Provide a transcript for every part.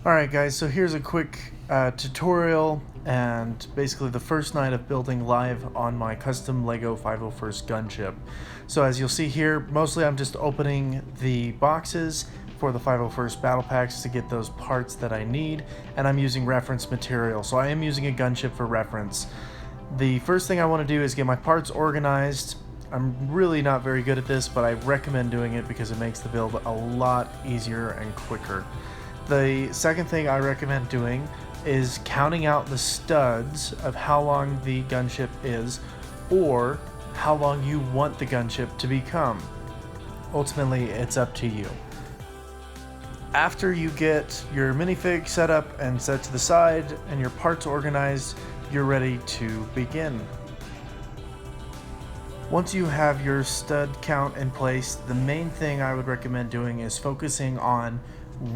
Alright guys, so here's a quick tutorial and basically the first night of building live on my custom LEGO 501st Gunship. So as you'll see here, mostly I'm just opening the boxes for the 501st battle packs to get those parts that I need, and I'm using reference material. So I am using a Gunship for reference. The first thing I want to do is get my parts organized. I'm really not very good at this, but I recommend doing it because it makes the build a lot easier and quicker. The second thing I recommend doing is counting out the studs of how long the gunship is, or how long you want the gunship to become. Ultimately, it's up to you. After you get your minifig set up and set to the side and your parts organized, you're ready to begin. Once you have your stud count in place, the main thing I would recommend doing is focusing on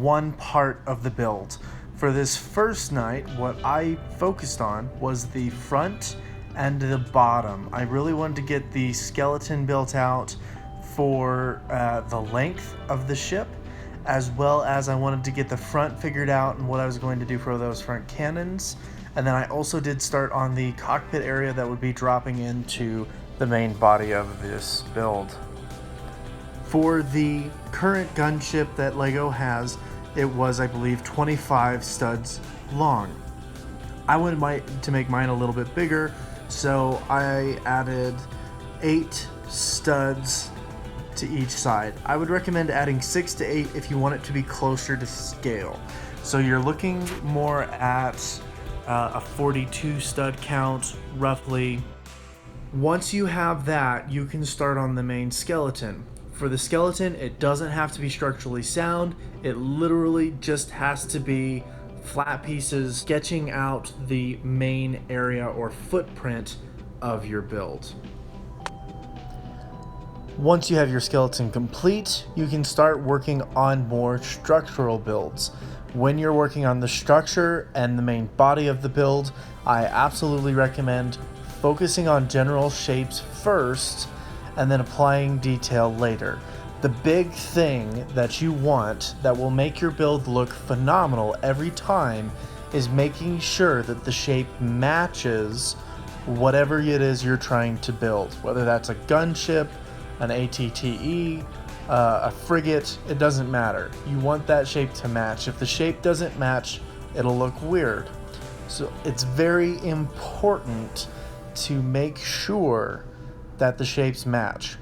one part of the build. For this first night, what I focused on was the front and the bottom. I really wanted to get the skeleton built out for the length of the ship, as well as I wanted to get the front figured out and what I was going to do for those front cannons. And then I also did start on the cockpit area that would be dropping into the main body of this build. For the current gunship that LEGO has, it was, I believe, 25 studs long. I wanted to make mine a little bit bigger, so I added 8 studs to each side. I would recommend adding 6 to 8 if you want it to be closer to scale. So you're looking more at a 42 stud count, roughly. Once you have that, you can start on the main skeleton. For the skeleton, it doesn't have to be structurally sound. It literally just has to be flat pieces sketching out the main area or footprint of your build. Once you have your skeleton complete, you can start working on more structural builds. When you're working on the structure and the main body of the build, I absolutely recommend focusing on general shapes first and then applying detail later. The big thing that you want that will make your build look phenomenal every time is making sure that the shape matches whatever it is you're trying to build. Whether that's a gunship, an ATTE, a frigate, it doesn't matter. You want that shape to match. If the shape doesn't match, it'll look weird. So it's very important to make sure that the shapes match.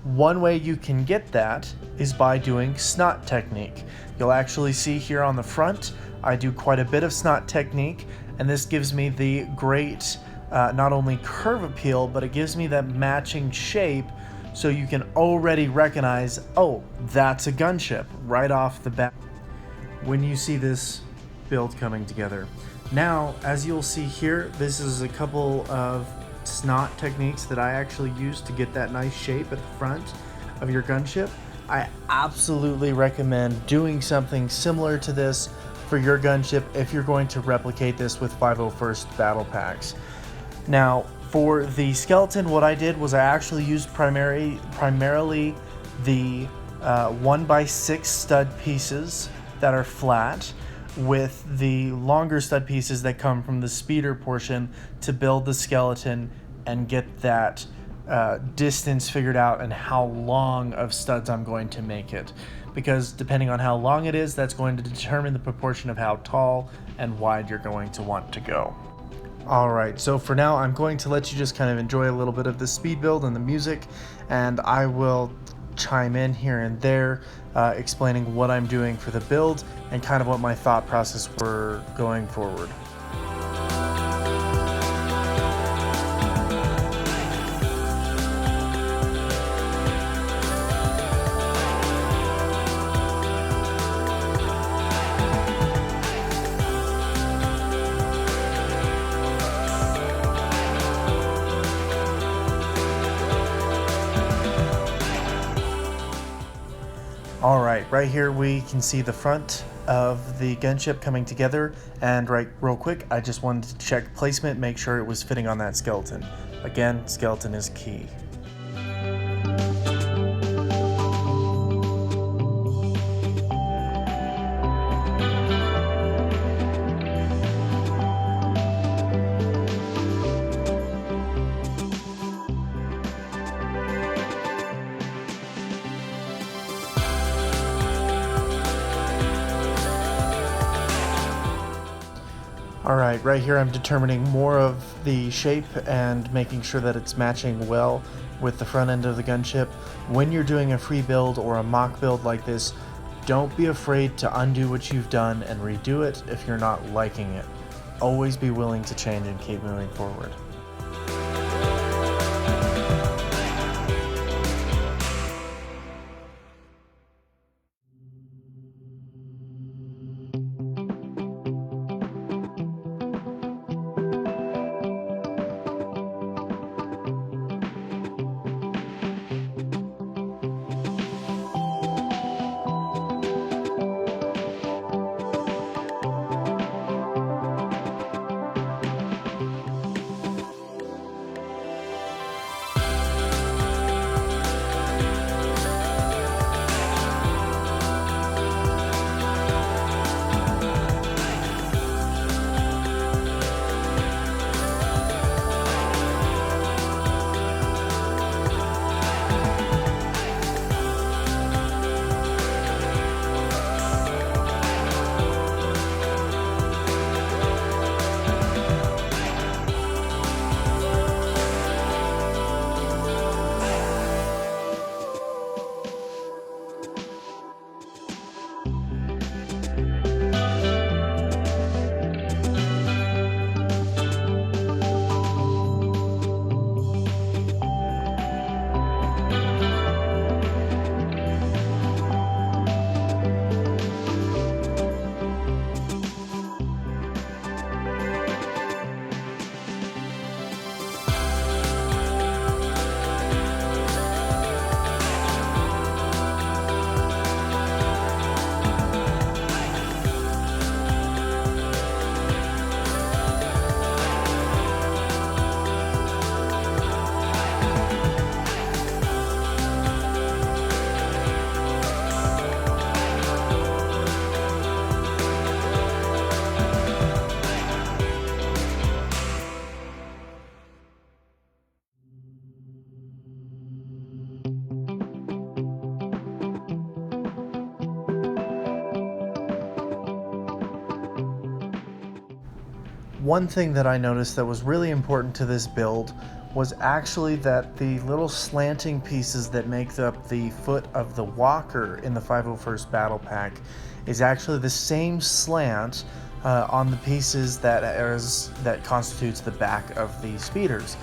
One way you can get that is by doing snot technique. You'll actually see here on the front, I do quite a bit of snot technique, and this gives me the great not only curve appeal, but it gives me that matching shape, so you can already recognize, oh, that's a gunship right off the bat when you see this build coming together. Now, as you'll see here, this is a couple of snot techniques that I actually use to get that nice shape at the front of your gunship. I absolutely recommend doing something similar to this for your gunship if you're going to replicate this with 501st battle packs. Now, for the skeleton, what I did was I actually used primarily the 1x6 stud pieces that are flat, with the longer stud pieces that come from the speeder portion to build the skeleton and get that distance figured out and how long of studs I'm going to make it. Because depending on how long it is, that's going to determine the proportion of how tall and wide you're going to want to go. Alright, so for now I'm going to let you just kind of enjoy a little bit of the speed build and the music, and I will chime in here and there explaining what I'm doing for the build and kind of what my thought process were going forward. Alright, right here we can see the front of the gunship coming together, and real quick, I just wanted to check placement, make sure it was fitting on that skeleton. Again, skeleton is key. Alright, right here I'm determining more of the shape and making sure that it's matching well with the front end of the gunship. When you're doing a free build or a mock build like this, don't be afraid to undo what you've done and redo it if you're not liking it. Always be willing to change and keep moving forward. One thing that I noticed that was really important to this build was actually that the little slanting pieces that make up the foot of the walker in the 501st Battle Pack is actually the same slant on the pieces that constitutes the back of the speeders.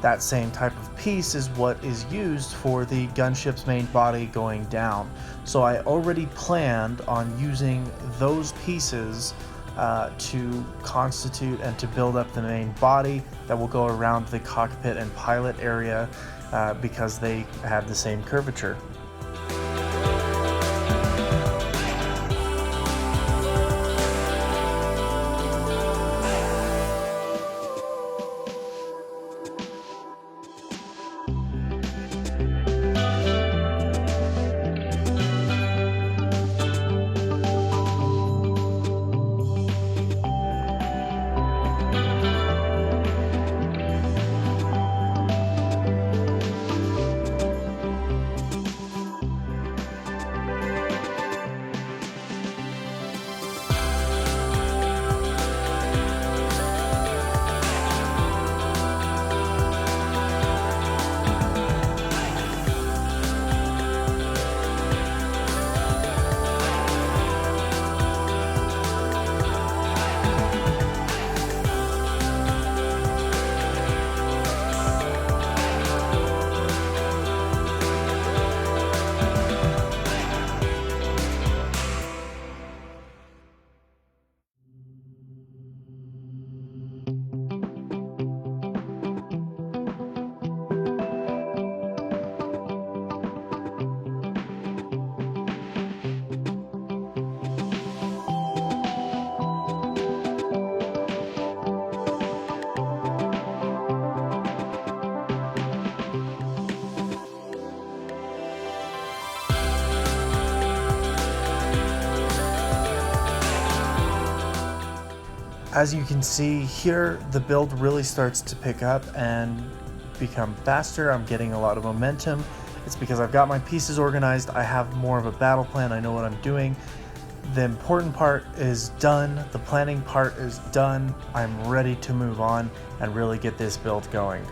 That same type of piece is what is used for the gunship's main body going down. So I already planned on using those pieces to constitute and to build up the main body that will go around the cockpit and pilot area because they have the same curvature. As you can see here, the build really starts to pick up and become faster. I'm getting a lot of momentum. It's because I've got my pieces organized. I have more of a battle plan. I know what I'm doing. The important part is done, the planning part is done. I'm ready to move on and really get this build going.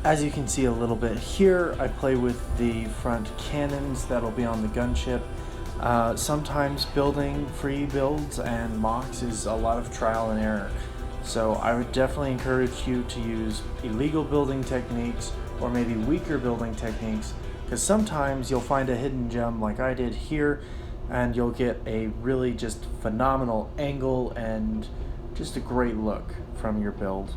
As you can see a little bit here, I play with the front cannons that'll be on the gunship. Sometimes building free builds and mocks is a lot of trial and error. So I would definitely encourage you to use illegal building techniques or maybe weaker building techniques, because sometimes you'll find a hidden gem like I did here and you'll get a really just phenomenal angle and just a great look from your build.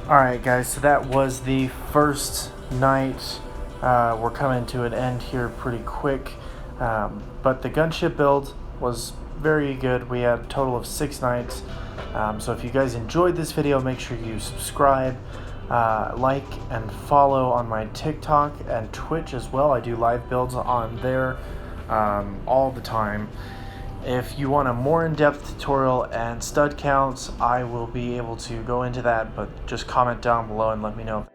Alright guys, so that was the first night. We're coming to an end here pretty quick, but the gunship build was very good. We had a total of 6 nights, so if you guys enjoyed this video, make sure you subscribe, like, and follow on my TikTok and Twitch as well. I do live builds on there all the time. If you want a more in-depth tutorial and stud counts, I will be able to go into that, but just comment down below and let me know.